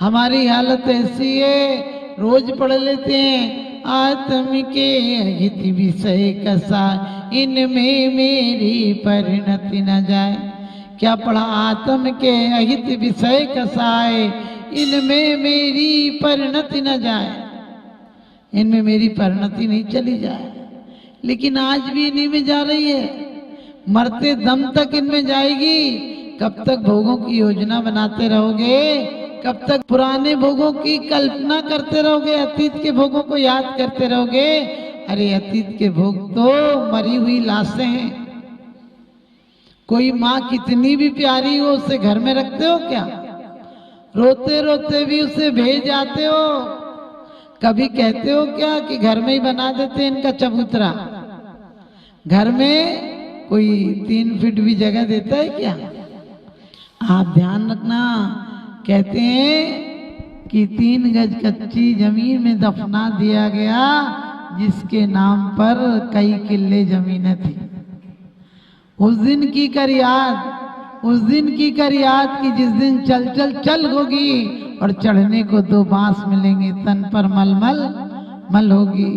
हमारी हालत ऐसी है, रोज पढ़ लेते हैं आत्म के अहित विषय कसा, इनमें मेरी परिणति न जाए। क्या पढ़ा? आत्म के अहित विषय कसाए, इनमें मेरी परिणति न जाए, इनमें मेरी परिणति नहीं चली जाए। लेकिन आज भी इन्हीं में जा रही है, मरते दम तक इनमें जाएगी। कब तक भोगों की योजना बनाते रहोगे? कब तक पुराने भोगों की कल्पना करते रहोगे? अतीत के भोगों को याद करते रहोगे? अरे अतीत के भोग तो मरी हुई लाशें हैं। कोई माँ कितनी भी प्यारी हो, उसे घर में रखते हो क्या? रोते रोते भी उसे भेज आते हो। कभी कहते हो क्या कि घर में ही बना देते इनका चबूतरा? घर में कोई 3 फीट भी जगह देता है क्या? आप ध्यान रखना, कहते हैं कि 3 गज कच्ची जमीन में दफना दिया गया, जिसके नाम पर कई किले जमीनें थी। उस दिन की कर याद, उस दिन की कर याद कि जिस दिन चल चल चल होगी और चढ़ने को 2 बांस मिलेंगे, तन पर मलमल मल होगी।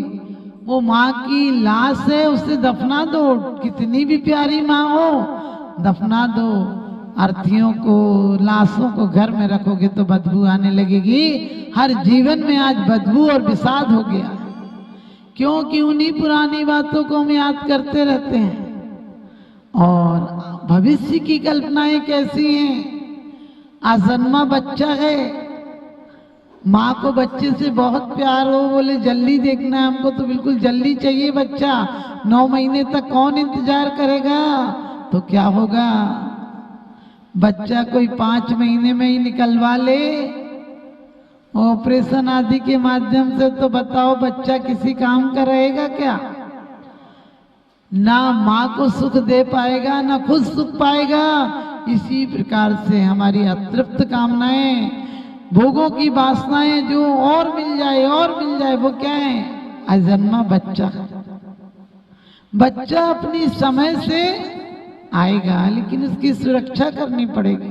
वो माँ की लाश है, उसे दफना दो। कितनी भी प्यारी माँ हो, दफना दो। अर्थीयों को, लाशों को घर में रखोगे तो बदबू आने लगेगी। हर जीवन में आज बदबू और विषाद हो गया, क्योंकि उन्हीं पुरानी बातों को हम याद करते रहते हैं। और भविष्य की कल्पनाएं कैसी हैं? अजन्मा बच्चा है, माँ को बच्चे से बहुत प्यार हो, बोले जल्दी देखना है हमको, तो बिल्कुल जल्दी चाहिए बच्चा। 9 महीने तक कौन इंतजार करेगा? तो क्या होगा? बच्चा कोई 5 महीने में ही निकलवा ले ऑपरेशन आदि के माध्यम से, तो बताओ बच्चा किसी काम का रहेगा क्या? ना माँ को सुख दे पाएगा, ना खुद सुख पाएगा। इसी प्रकार से हमारी अतृप्त कामनाएं, भोगों की वासनाएं जो और मिल जाए और मिल जाए, वो क्या है? अजन्मा बच्चा। बच्चा अपनी समय से आएगा, लेकिन उसकी सुरक्षा करनी पड़ेगी,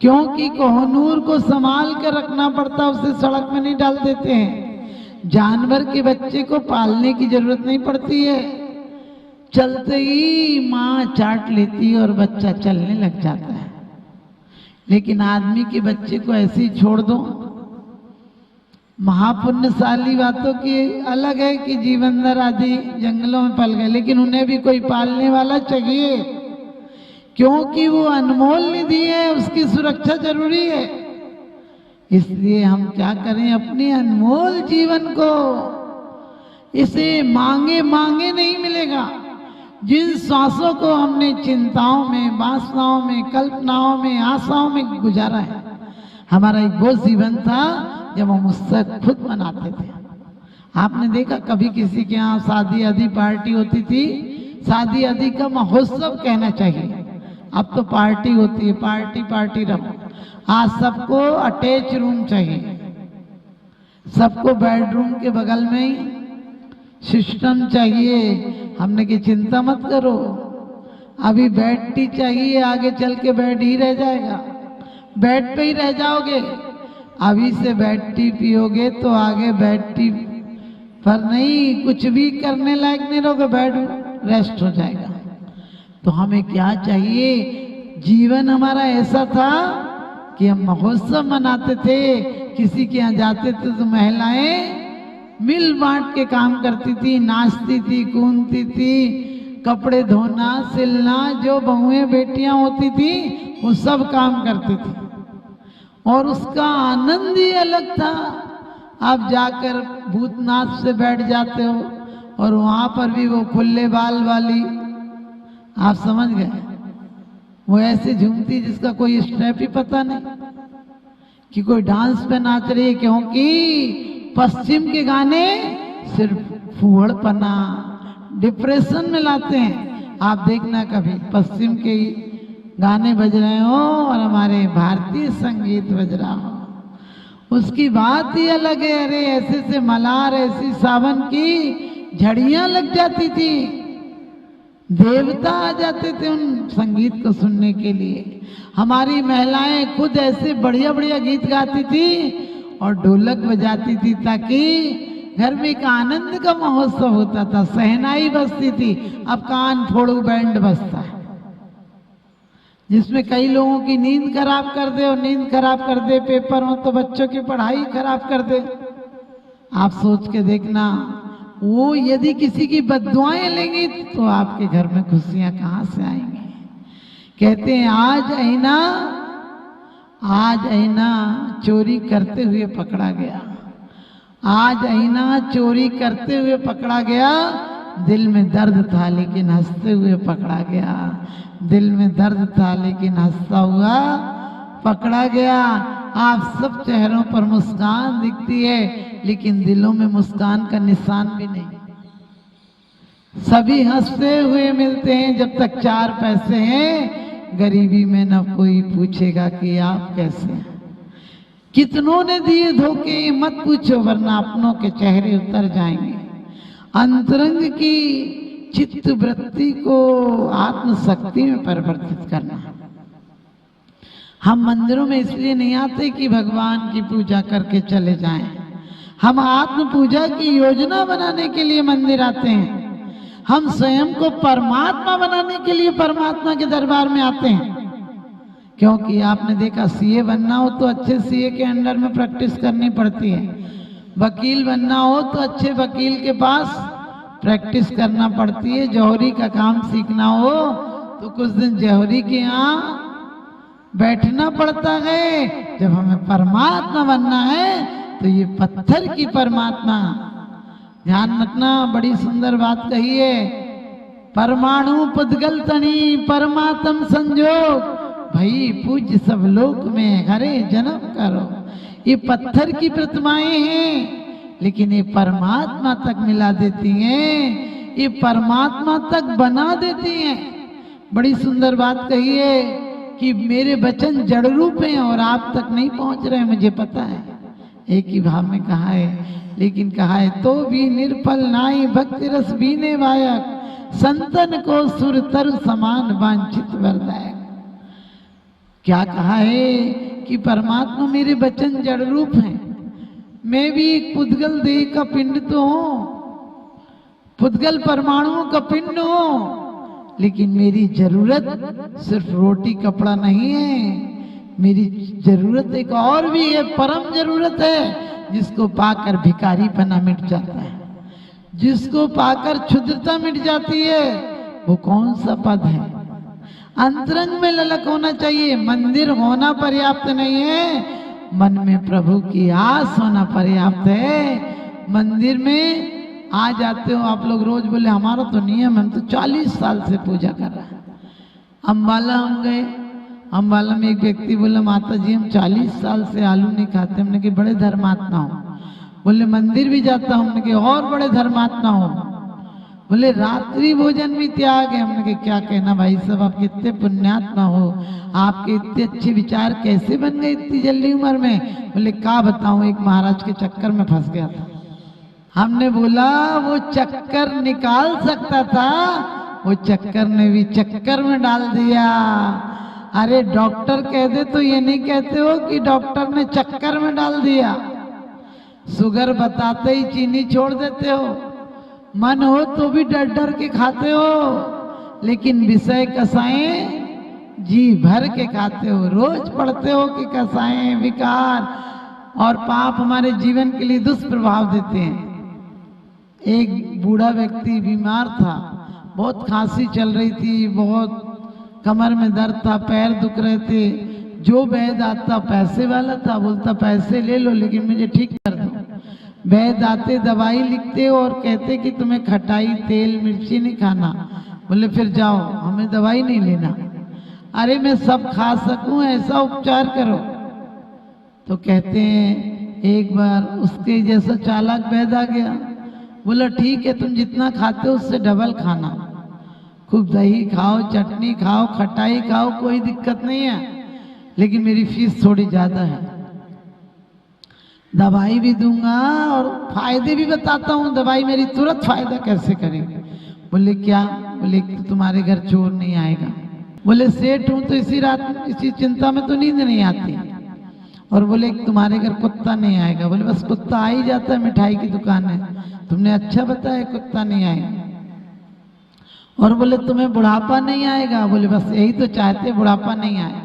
क्योंकि कोहनूर को संभाल कर रखना पड़ता, उसे सड़क में नहीं डाल देते हैं। जानवर के बच्चे को पालने की जरूरत नहीं पड़ती है, चलते ही माँ चाट लेती है और बच्चा चलने लग जाता है। लेकिन आदमी के बच्चे को ऐसे ही छोड़ दो। महापुण्यशाली बातों की अलग है कि जीवंदर आदि जंगलों में पल गए, लेकिन उन्हें भी कोई पालने वाला चाहिए, क्योंकि वो अनमोल निधि है, उसकी सुरक्षा जरूरी है। इसलिए हम क्या करें? अपने अनमोल जीवन को, इसे मांगे मांगे नहीं मिलेगा। जिन सांसों को हमने चिंताओं में, वासनाओं में, कल्पनाओं में, आशाओं में गुजारा है, हमारा एक वो जीवन था जब हम उससे खुद मनाते थे। आपने देखा कभी किसी के यहाँ शादी आदि पार्टी होती थी? शादी आदि का महोत्सव कहना चाहिए, अब तो पार्टी होती है। पार्टी पार्टी रहो। आज सबको अटैच रूम चाहिए, सबको बेडरूम के बगल में ही सिस्टम चाहिए। हमने की चिंता मत करो, अभी बेड टी चाहिए, आगे चल के बेड ही रह जाएगा, बेड पे ही रह जाओगे। अभी से बेड टी पियोगे तो आगे बेड टी पर नहीं, कुछ भी करने लायक नहीं रहोगे, बेड रेस्ट हो जाएगा। तो हमें क्या चाहिए? जीवन हमारा ऐसा था कि हम महोत्सव मनाते थे। किसी के यहाँ जाते थे तो महिलाएं मिल बांट के काम करती थी, नाचती थी, कूदती थी, कपड़े धोना, सिलना, जो बहुएं बेटियां होती थी वो सब काम करती थी, और उसका आनंद ही अलग था। आप जाकर भूतनाथ से बैठ जाते हो और वहां पर भी वो खुले बाल वाली, आप समझ गए, वो ऐसे झूमती जिसका कोई स्टेप ही पता नहीं कि कोई डांस पे नाच रही है, क्योंकि पश्चिम के गाने सिर्फ फूहड़पना, डिप्रेशन में लाते हैं। आप देखना कभी पश्चिम के गाने बज रहे हो और हमारे भारतीय संगीत बज रहा हो, उसकी बात ही अलग है। अरे ऐसे से मलार, ऐसी सावन की झड़ियां लग जाती थी, देवता आ जाते थे उन संगीत को सुनने के लिए। हमारी महिलाएं खुद ऐसे बढ़िया बढ़िया गीत गाती थी और ढोलक बजाती थी, ताकि घर में एक आनंद का महोत्सव होता था। सहनाई बजती थी। अब कान फोड़ू बैंड बजता है, जिसमें कई लोगों की नींद खराब कर दे, और नींद खराब कर दे, पेपर हो तो बच्चों की पढ़ाई खराब कर दे। आप सोच के देखना, वो यदि किसी की बद्दुआएं लेंगी तो आपके घर में खुशियां कहां से आएंगी। कहते हैं आज आईना चोरी करते हुए पकड़ा गया। आज आईना चोरी करते हुए पकड़ा गया। दिल में दर्द था लेकिन हंसते हुए पकड़ा गया। दिल में दर्द था लेकिन हंसता हुआ पकड़ा गया। आप सब चेहरों पर मुस्कान दिखती है, लेकिन दिलों में मुस्कान का निशान भी नहीं। सभी हंसते हुए मिलते हैं जब तक 4 पैसे हैं। गरीबी में न कोई पूछेगा कि आप कैसे हैं। कितनों ने दिए धोखे, मत पूछो वरना अपनों के चेहरे उतर जाएंगे। अंतरंग की चित्त वृत्ति को आत्मशक्ति में परिवर्तित करना। हम मंदिरों में इसलिए नहीं आते कि भगवान की पूजा करके चले जाएं। हम आत्म पूजा की योजना बनाने के लिए मंदिर आते हैं। हम स्वयं को परमात्मा बनाने के लिए परमात्मा के दरबार में आते हैं। क्योंकि आपने देखा, सीए बनना हो तो अच्छे सीए के अंडर में प्रैक्टिस करनी पड़ती है। वकील बनना हो तो अच्छे वकील के पास प्रैक्टिस करना पड़ती है। जौहरी का काम सीखना हो तो कुछ दिन जौहरी के यहाँ बैठना पड़ता है। जब हमें परमात्मा बनना है तो ये पत्थर की परमात्मा, ध्यान रखना, बड़ी सुंदर बात कही है। परमाणु पुद्गल तनी परमात्म संजोग, भाई पूज्य सब लोक में हरे जन्म करो। ये पत्थर की प्रतिमाएं हैं, लेकिन ये परमात्मा तक मिला देती हैं, ये परमात्मा तक बना देती हैं। बड़ी सुंदर बात कही है कि मेरे वचन जड़ रूप हैं और आप तक नहीं पहुंच रहे, मुझे पता है। एक ही भाव में कहा है, लेकिन कहा है तो भी निर्फल नाई भक्ति रस बीने वायक, संतन को सुर तरु समान वांछित वरदायक। क्या कहा है कि परमात्मा मेरे वचन जड़ रूप हैं। मैं भी एक पुद्गल देह का पिंड तो हूं, पुद्गल परमाणुओं का पिंड हूं, लेकिन मेरी जरूरत सिर्फ रोटी कपड़ा नहीं है। मेरी जरूरत एक और भी है, परम जरूरत है, जिसको पाकर भिखारीपना मिट जाता है, जिसको पाकर क्षुद्रता मिट जाती है। वो कौन सा पद है? अंतरंग में ललक होना चाहिए। मंदिर होना पर्याप्त नहीं है, मन में प्रभु की आस होना पर्याप्त है। मंदिर में आ जाते हो आप लोग रोज, बोले हमारा तो नियम, हम तो 40 साल से पूजा कर रहे हैं। अम्बाला हम गए, अम्बाला में एक व्यक्ति बोला, माता जी हम 40 साल से आलू नहीं खाते। हमने कहा बड़े धर्मात्मा हो। बोले मंदिर भी जाता हूँ। हमने कहा और बड़े धर्मात्मा हो। बोले रात्रि भोजन भी त्याग है। हमने कहा क्या कहना भाई साहब, आप कितने पुण्यात्मा हो, आपके इतने अच्छे विचार कैसे बन गए इतनी जल्दी उम्र में। बोले क्या बताऊं, एक महाराज के चक्कर में फंस गया था। हमने बोला वो चक्कर निकाल सकता था, वो चक्कर ने भी चक्कर में डाल दिया। अरे डॉक्टर कह दे तो ये नहीं कहते हो कि डॉक्टर ने चक्कर में डाल दिया। शुगर बताते ही चीनी छोड़ देते हो, मन हो तो भी डर डर के खाते हो, लेकिन विषय कसाएं जी भर के खाते हो। रोज पढ़ते हो कि कसाएं, विकार और पाप हमारे जीवन के लिए दुष्प्रभाव देते हैं। एक बूढ़ा व्यक्ति बीमार था, बहुत खांसी चल रही थी, बहुत कमर में दर्द था, पैर दुख रहे थे। जो वैद्य आता पैसे वाला था, बोलता पैसे ले लो लेकिन मुझे ठीक कर दो। वैद्य आते दवाई लिखते और कहते कि तुम्हें खटाई तेल मिर्ची नहीं खाना। बोले फिर जाओ, हमें दवाई नहीं लेना। अरे मैं सब खा सकूं ऐसा उपचार करो। तो कहते हैं एक बार उसके जैसा चालाक वैद्य आ गया। बोला ठीक है, तुम जितना खाते हो उससे डबल खाना, खूब दही खाओ, चटनी खाओ, खटाई खाओ, कोई दिक्कत नहीं है, लेकिन मेरी फीस थोड़ी ज्यादा है। दवाई भी दूंगा और फायदे भी बताता हूँ, दवाई मेरी तुरंत फायदा कैसे करेगी। बोले क्या? बोले तो तुम्हारे घर चोर नहीं आएगा। बोले सेठ हूं तो इसी रात इसी चिंता में तो नींद नहीं आती। और बोले तुम्हारे घर कुत्ता नहीं आएगा। बोले बस कुत्ता आ ही जाता है, मिठाई की दुकान है, तुमने अच्छा बताया कुत्ता नहीं आएगा। और बोले तुम्हें बुढ़ापा नहीं आएगा। बोले बस यही तो चाहते, बुढ़ापा नहीं आए।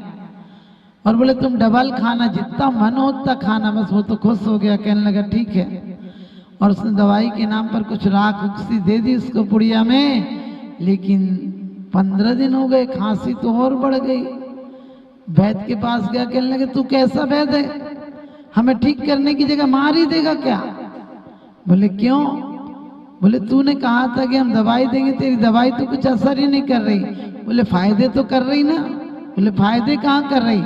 और बोले तुम डबल खाना, जितना मन हो उतना खाना। बस वो तो खुश हो गया, कहने लगा ठीक है। और उसने दवाई के नाम पर कुछ राख उक्सी दे दी उसको पुड़िया में। लेकिन 15 दिन हो गए, खांसी तो और बढ़ गई। वैद्य के पास गया, कहने लगे तू कैसा वैद्य है, हमें ठीक करने की जगह मार ही देगा क्या? बोले क्यों? बोले तूने कहा था कि हम दवाई देंगे, तेरी दवाई तो कुछ असर ही नहीं कर रही। बोले फायदे तो कर रही ना। बोले फायदे कहाँ कर रही?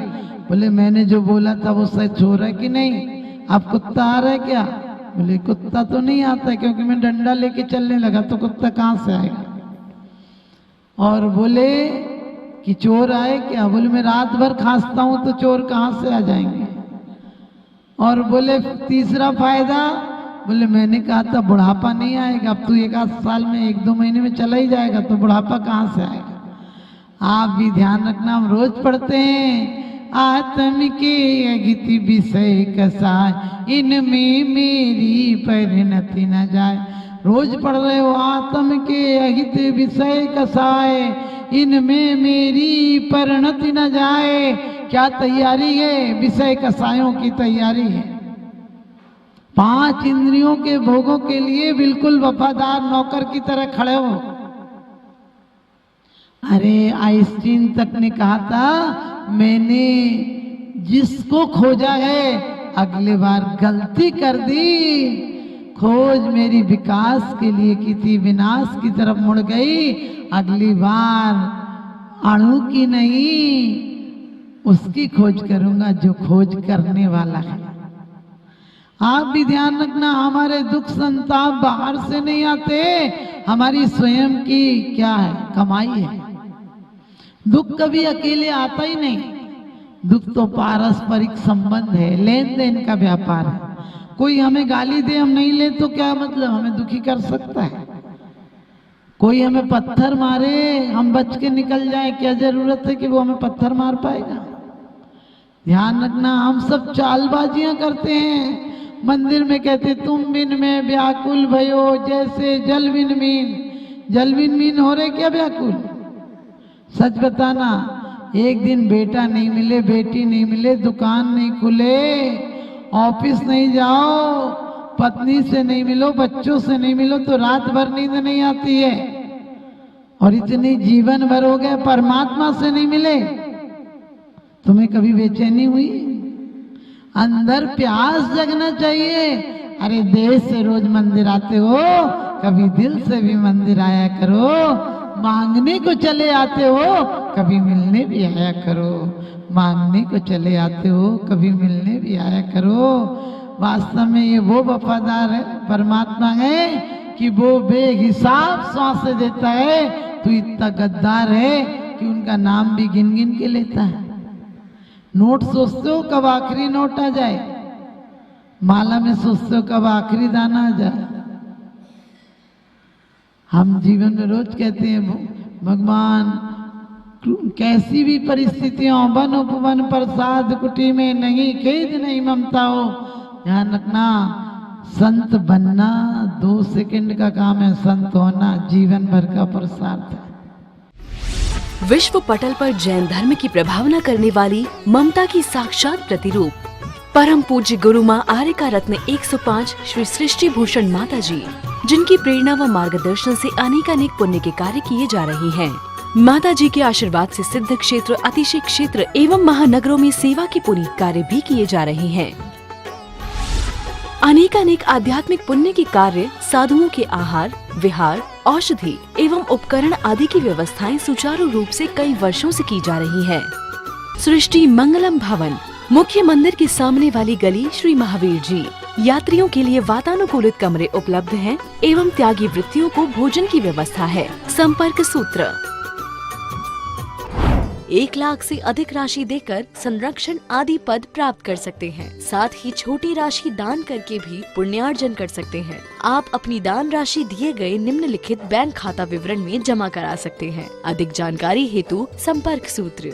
बोले मैंने जो बोला था वो सच हो रहा है कि नहीं? अब कुत्ता आ रहा है क्या? बोले कुत्ता तो नहीं आता क्योंकि मैं डंडा लेके चलने लगा, तो कुत्ता कहाँ से आएगा? और बोले कि चोर आए क्या? बोले मैं रात भर खांसता हूं तो चोर कहाँ से आ जाएंगे? और बोले तीसरा फायदा, बोले मैंने कहा था बुढ़ापा नहीं आएगा, अब तू 1 साल में 1-2 महीने में चला ही जाएगा, तो बुढ़ापा कहाँ से आएगा? आप भी ध्यान रखना, हम रोज पढ़ते हैं आत्म के अगिति विषय कसाय, इनमें मेरी परिणति न जाए। रोज पढ़ रहे हो आत्म के अहित विषय कसाय, इनमें मेरी परिणति न जाए। क्या तैयारी है? विषय कसायों की तैयारी है। 5 इंद्रियों के भोगों के लिए बिल्कुल वफादार नौकर की तरह खड़े हो। अरे आइंस्टीन तक ने कहा था मैंने जिसको खोजा है अगली बार गलती कर दी, खोज मेरी विकास के लिए की थी, विनाश की तरफ मुड़ गई, अगली बार अणु की नहीं उसकी खोज करूंगा जो खोज करने वाला है। आप भी ध्यान रखना, हमारे दुख संताप बाहर से नहीं आते, हमारी स्वयं की क्या है? कमाई है। दुख कभी अकेले आता ही नहीं। दुख तो पारस्परिक संबंध है, लेन देन का व्यापार है। कोई हमें गाली दे हम नहीं ले तो क्या मतलब, हमें दुखी कर सकता है? कोई हमें पत्थर मारे हम बच के निकल जाए, क्या जरूरत है कि वो हमें पत्थर मार पाएगा? ध्यान रखना, हम सब चालबाजियां करते हैं। मंदिर में कहते तुम बिन में व्याकुल भयो जैसे जल बिन मीन। जल बिन मीन हो रहे क्या व्याकुल? सच बताना, एक दिन बेटा नहीं मिले, बेटी नहीं मिले, दुकान नहीं खुले, ऑफिस नहीं जाओ, पत्नी से नहीं मिलो, बच्चों से नहीं मिलो तो रात भर नींद नहीं आती है। और इतनी जीवन भर हो गए परमात्मा से नहीं मिले, तुम्हें कभी बेचैनी हुई? अंदर प्यास जगना चाहिए। अरे देश से रोज मंदिर आते हो, कभी दिल से भी मंदिर आया करो। मांगने को चले आते हो, कभी मिलने भी आया करो। मांगने को चले आते हो, कभी मिलने भी आया करो। वास्तव में ये वो वफादार है परमात्मा है कि वो बेहिसाब सांसें देता है। तू इतना गद्दार है कि उनका नाम भी गिन गिन के लेता है। नोट सोचते हो कब आखिरी नोट आ जाए, माला में सोचते हो कब आखिरी दाना आ जाए। हम जीवन में रोज कहते हैं भगवान कैसी भी परिस्थितियों वन उपवन प्रसाद कुटी में नहीं खेद नहीं ममता हो। ध्यान रखना, संत बनना 2 सेकंड का काम है, संत होना जीवन भर का पुरुषार्थ है। विश्व पटल पर जैन धर्म की प्रभावना करने वाली ममता की साक्षात प्रतिरूप परम पूज्य गुरु माँ आर्यका रत्न 105 श्री सृष्टि भूषण माता जी, जिनकी प्रेरणा व मार्गदर्शन से अनेकानेक पुण्य के कार्य किए जा रहे हैं। माता जी के आशीर्वाद से सिद्ध क्षेत्र, अतिशय क्षेत्र एवं महानगरों में सेवा के पुनीत कार्य भी किए जा रहे हैं। अनेकानेक आध्यात्मिक पुण्य के कार्य, साधुओं के आहार, विहार, औषधि एवं उपकरण आदि की व्यवस्थाएं सुचारू रूप से कई वर्षों से की जा रही है। सृष्टि मंगलम भवन, मुख्य मंदिर के सामने वाली गली श्री महावीर जी। यात्रियों के लिए वातानुकूलित कमरे उपलब्ध हैं एवं त्यागी वृत्तियों को भोजन की व्यवस्था है। संपर्क सूत्र 1 लाख से अधिक राशि देकर संरक्षण आदि पद प्राप्त कर सकते हैं। साथ ही छोटी राशि दान करके भी पुण्यार्जन कर सकते हैं। आप अपनी दान राशि दिए गए निम्नलिखित बैंक खाता विवरण में जमा करा सकते हैं। अधिक जानकारी हेतु संपर्क सूत्र